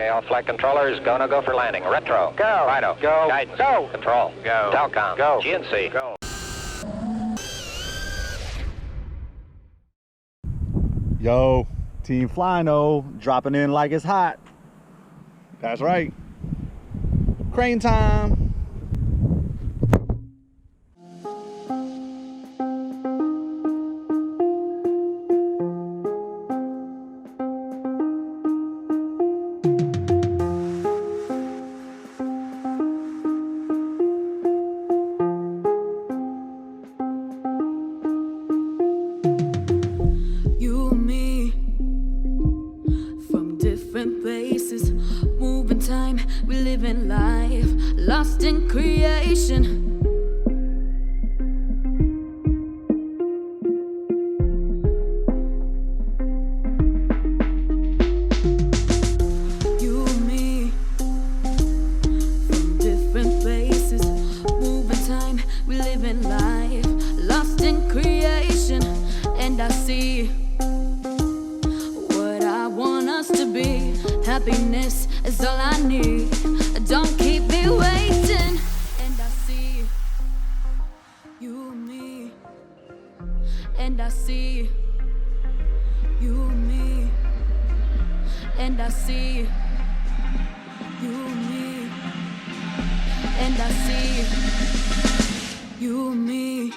Okay, all flight controllers, go, no go for landing. Retro. Go. Fido. Go. Guidance. Go. Control. Go. Telcom. Go. GNC. Go. Yo, Team Flyno dropping in like it's hot. That's right. Crane time. You and me, from different places, moving time, we live in life, lost in creation. You and me, from different places, moving time, we live in life, lost in creation. And I see what I want us to be. Happiness is all I need. Don't keep me waiting. And I see you and me. And I see you and me. And I see you and me. And I see you and me.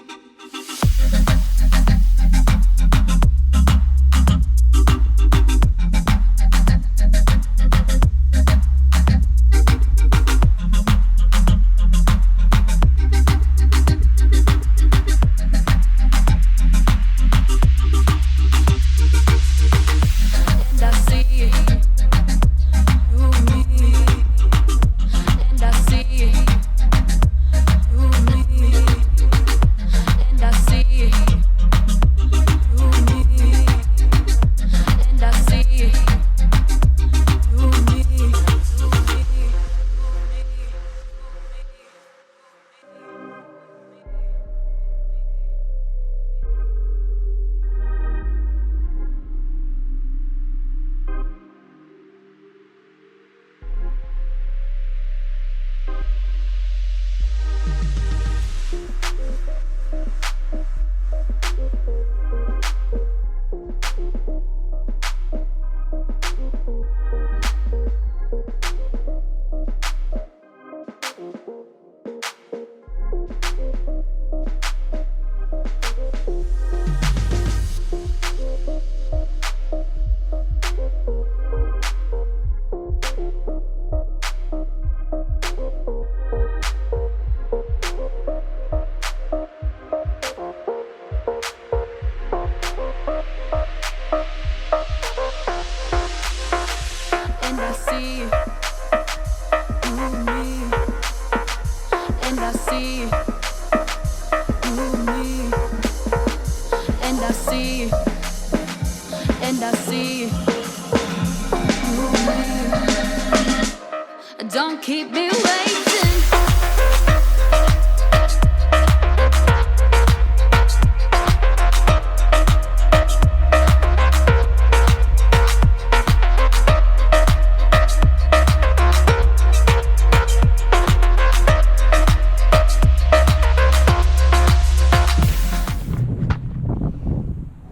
Don't keep me waiting.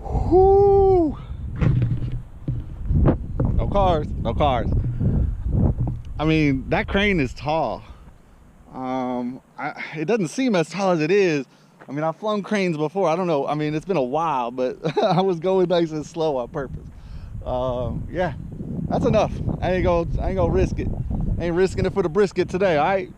Whoo! No cars. I mean, that crane is tall. It doesn't seem as tall as it is. I mean, I've flown cranes before. I don't know. I mean, it's been a while, but I was going nice and slow on purpose. Yeah, that's enough. I ain't gonna risk it. I ain't risking it for the brisket today, all right?